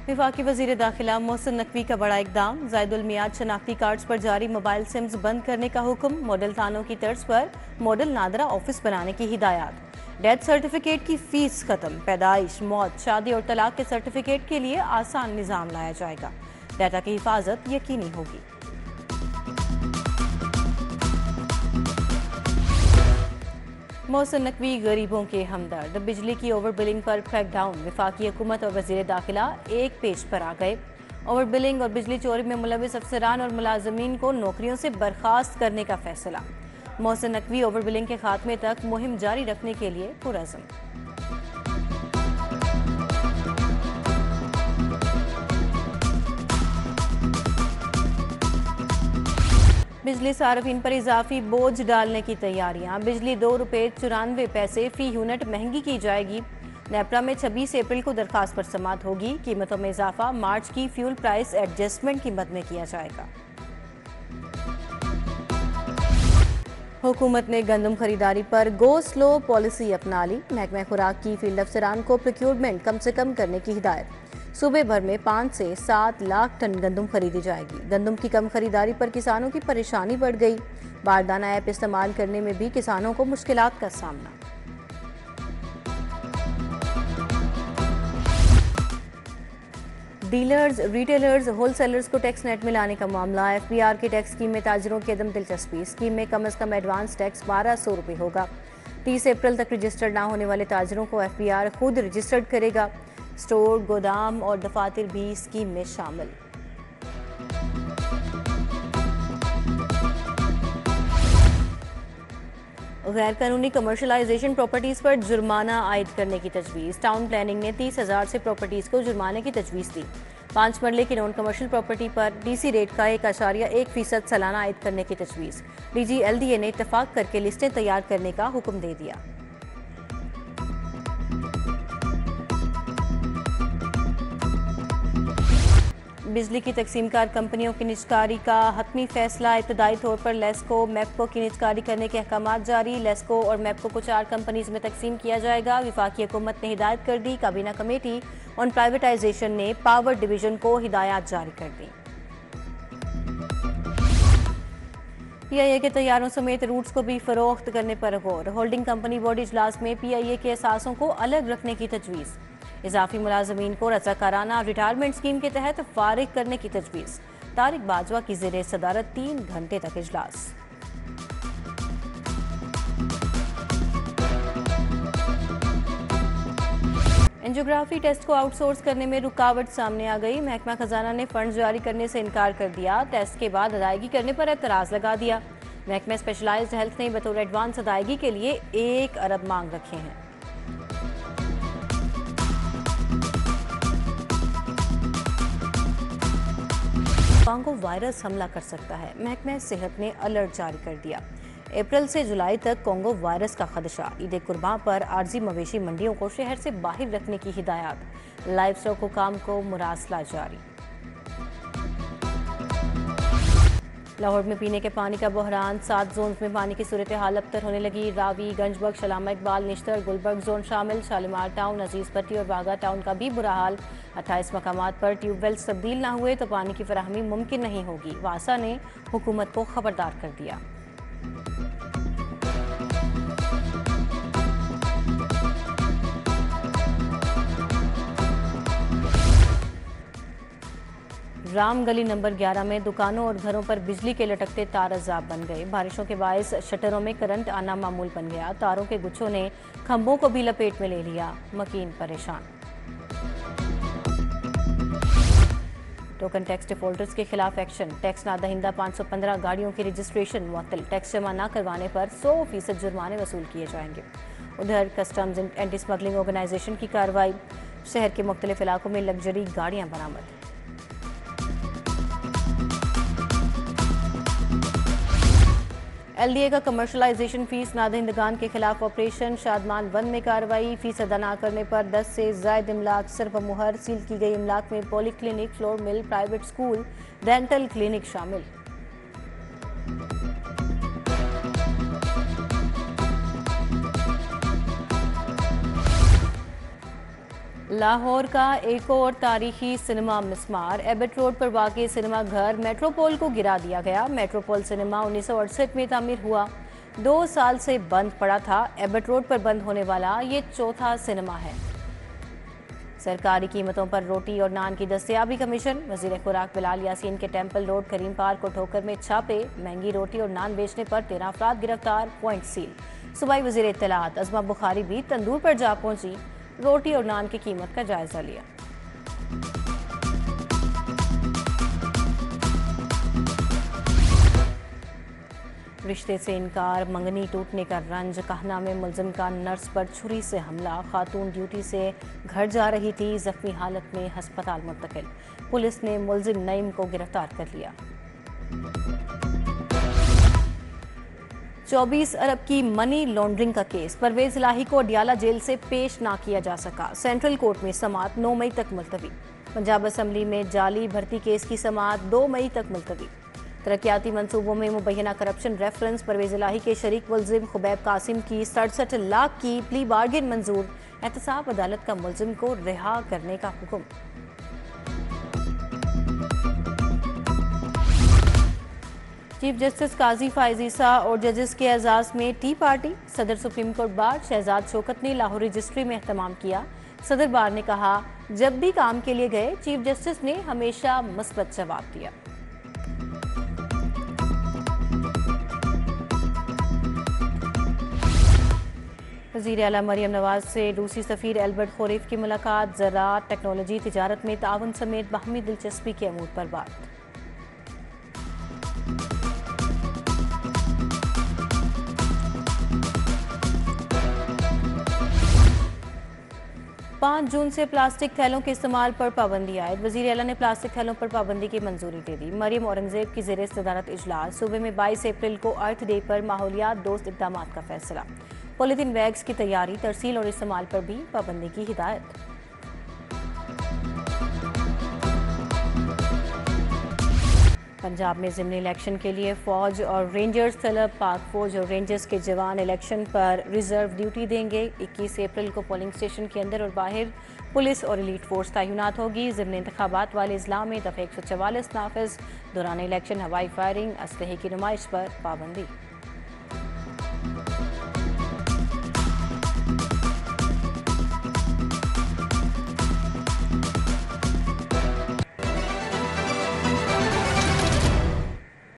वफाकी वजीर दाखिला मोहसिन नकवी का बड़ा इकदाम। ज़ायदुल मियाद शनाख्ती कार्ड्स पर जारी मोबाइल सिम्स बंद करने का हुक्म। मॉडल थानों की तर्ज पर मॉडल नादरा ऑफिस बनाने की हिदायत। डेथ सर्टिफिकेट की फीस खत्म। पैदाइश, मौत, शादी और तलाक के सर्टिफिकेट के लिए आसान निज़ाम लाया जाएगा। डाटा की हिफाजत यकीनी होगी। मोहसिन नकवी गरीबों के हमदर्द। बिजली की ओवर बिलिंग पर क्रैकडाउन। वफाकी हुकूमत और वजीर दाखिला एक पेज पर आ गए। ओवर बिलिंग और बिजली चोरी में मुलविस अफसरान और मुलाजमीन को नौकरियों से बर्खास्त करने का फैसला। मोहसिन नकवी ओवर बिलिंग के खात्मे तक मुहिम जारी रखने के लिए पुरअज़्म। बिजली सार्फिन पर इजाफी बोझ डालने की तैयारियां। बिजली ₹2.94 फी यूनिट महंगी की जाएगी। नेपरा में 26 अप्रैल को दरखास्त पर समाअत होगी। कीमतों में इजाफा मार्च की फ्यूल प्राइस एडजस्टमेंट कीमत में किया जाएगा। हुकूमत ने गंदम खरीदारी पर गो स्लो पॉलिसी अपना ली। महकमा खुराक की फील्ड अफसरान को प्रोक्योरमेंट कम से कम करने की हिदायत। सूबे भर में 5 से 7 लाख टन गंदम खरीदी जाएगी। गंदम की कम खरीदारी पर किसानों की परेशानी बढ़ गई। बारदाना ऐप इस्तेमाल करने में भी किसानों को मुश्किलात का सामना। डीलर्स, रिटेलर्स, होलसेलर्स को टैक्स नेट में लाने का मामला। FBR की टैक्स स्कीम में ताजरों की अदम दिलचस्पी। स्कीम में कम अज कम एडवांस टैक्स 1200 रुपये होगा। 30 अप्रैल तक रजिस्टर्ड ना होने वाले ताजरों को FBR खुद रजिस्टर्ड करेगा। स्टोर, गोदाम और दफातर भी स्कीम में शामिल। गैर कानूनी कमर्शलाइजेशन प्रॉपर्टीज पर जुर्माना आयद करने की तजवीज़। टाउन प्लानिंग ने 30,000 से प्रॉपर्टीज को जुर्माने की तजवीज़ दी। 5 मरले की नॉन कमर्शियल प्रॉपर्टी पर DC रेट का 1.1% सालाना आयद करने की तजवीज़। DG LDA ने इत्तफाक करके लिस्टें तैयार करने का हुक्म दे दिया। बिजली की तकसीमकार कंपनियों की निजकारी का हतमी फैसला। इब्तदाई तौर पर लेस्को, मैप्को की निजकारी करने के अहकामात जारी। लेस्को और मैप्को को 4 कंपनीज में तकसीम किया जाएगा। वफाकी हुकूमत ने हिदायत कर दी। काबीना कमेटी ऑन प्राइवेटाइजेशन ने पावर डिवीजन को हिदायत जारी कर दी। PIA के तैयारों समेत रूट्स को भी फरोख्त करने पर गौर। होल्डिंग कंपनी बॉडी इजलास में PIA के असासों को अलग रखने की तजवीज़। इजाफी मुलाजमीन को रज़ाकाराना रिटायरमेंट स्कीम के तहत फारिग करने की तजवीज़। तारिक बाजवा की ज़ेरे सदारत 3 घंटे तक इजलास। एंजियोग्राफी टेस्ट को आउटसोर्स करने में रुकावट सामने आ गई। महकमा खजाना ने फंड जारी करने से इनकार कर दिया। टेस्ट के बाद अदायगी करने पर एतराज़ लगा दिया। महकमा स्पेशलाइज्ड हेल्थ ने बतौर एडवांस अदायगी के लिए 1 अरब मांग रखे हैं। कांगो वायरस हमला कर सकता है। महकमा सेहत ने अलर्ट जारी कर दिया। अप्रैल से जुलाई तक कांगो वायरस का खदशा। ईद कुर्बान पर आर्जी मवेशी मंडियों को शहर से बाहर रखने की हिदायत। लाइव स्टॉक हुकाम को मुरासला जारी। लाहौर में पीने के पानी का बहरान। 7 जोन में पानी की सूरत हाल अबतर होने लगी। रावी, गंजबग, शलामा इकबाल, निश्तर, गुलबर्ग जोन शामिल। शालीमार टाउन, अजीज पट्टी और वाघा टाउन का भी बुरा हाल। 28 मकामात पर ट्यूबवेल्स तब्दील ना हुए तो पानी की फराहमी मुमकिन नहीं होगी। वासा ने हुकूमत को खबरदार कर दिया। रामगली नंबर 11 में दुकानों और घरों पर बिजली के लटकते तार अजाब बन गए। बारिशों के बायस शटरों में करंट आना मामूल बन गया। तारों के गुच्छों ने खंभों को भी लपेट में ले लिया। मकीन परेशान। टोकन टैक्स डिफॉल्टर्स के खिलाफ एक्शन। टैक्स नादहिंदा 515 गाड़ियों की रजिस्ट्रेशन मुअत्तल। टैक्स जमा न करवाने पर 100% जुर्माने वसूल किए जाएंगे। उधर कस्टम्स एंटी स्मगलिंग ऑर्गेनाइजेशन की कार्रवाई। शहर के मुख्तलिफ इलाकों में लग्जरी गाड़ियां बरामद। LDA का कमर्शलाइजेशन फीस नादहिंदगान के खिलाफ ऑपरेशन। शादमान 1 में कार्रवाई। फीस अदा न करने पर 10 से ज़ायद इमलाक सिर्फ मुहर। सील की गई इमलाक में poly clinic, flour mill, private school, dental clinic शामिल। लाहौर का एक और तारीखी सिनेमा मिसमार, एबट रोड पर वाक़ई सिनेमा घर मेट्रोपोल को गिरा दिया गया। मेट्रोपोल सिनेमा 1968 में तामीर हुआ, 2 साल से बंद पड़ा था। एबट रोड पर बंद होने वाला ये चौथा सिनेमा है। सरकारी कीमतों पर रोटी और नान की दस्तयाबी कमीशन, वजीर खुराक बिलाल यासीन के टेम्पल रोड करीम पार्क और ठोकर में छापे, महंगी रोटी और नान बेचने पर 13 अफराद गिरफ्तार, पॉइंट सील। सूबाई वजीर इत्तलात अज़मा बुखारी भी तंदूर पर जा पहुंची, रोटी और नान की कीमत का जायजा लिया। रिश्ते से इनकार, मंगनी टूटने का रंज, कहना में मुलजिम का नर्स पर छुरी से हमला, खातून ड्यूटी से घर जा रही थी, जख्मी हालत में हस्पताल मुंतकिल। पुलिस ने मुलजिम नईम को गिरफ्तार कर लिया। 24 अरब की मनी लॉन्ड्रिंग का केस, परवेज इलाही को अडियाला जेल से पेश ना किया जा सका। सेंट्रल कोर्ट में समाअत 9 मई तक मुलतवी। पंजाब असम्बली में जाली भर्ती केस की समाअत 2 मई तक मुलतवी। तरक्याती मंसूबों में मुबैना करप्शन रेफरेंस, परवेज इलाही के शरीक मुलजिम खुबैब कासिम की 67 लाख की प्ली बार्गेन मंजूर। एहतसाब अदालत का मुलजिम को रिहा करने का हुक्म। चीफ जस्टिस काजी फायजीसा और जजेस के एजाज में टी पार्टी, सदर supreme court bar Shahzad Shaukat ने लाहौर रजिस्ट्री में एहतमाम किया। सदर बार ने कहा, जब भी काम के लिए गए चीफ जस्टिस ने हमेशा मुस्बत जवाब दिया। वज़ीर आला मरियम नवाज से रूसी सफ़ीर एल्बर्ट खोरेफ की मुलाकात, ज़राअत, टेक्नोलॉजी, तिजारत में ताउन समेत बाहमी दिलचस्पी के अमूर पर बात। 5 जून से प्लास्टिक थैलों के इस्तेमाल पर पाबंदी आयद, वज़ीर आला ने प्लास्टिक थैलों पर पाबंदी की मंजूरी दे दी। मरियम औरंगजेब की ज़ेर सदारत इजलास, सूबे में 22 अप्रैल को अर्थ डे पर माहौलियात दोस्त इक़दाम का फैसला। पॉलीथीन बैग्स की तैयारी, तरसील और इस्तेमाल पर भी पाबंदी की हिदायत। पंजाब में ज़िमनी इलेक्शन के लिए फौज और रेंजर्स तलब, पाक फौज और रेंजर्स के जवान इलेक्शन पर रिजर्व ड्यूटी देंगे। 21 अप्रैल को पोलिंग स्टेशन के अंदर और बाहर पुलिस और एलीट फोर्स तैनात होगी। ज़िमनी इंतखाबात वाले इज़लाम में दफ़ा 144 नाफिज, दौरान इलेक्शन हवाई फायरिंग, असलहे की नुमाइश पर पाबंदी।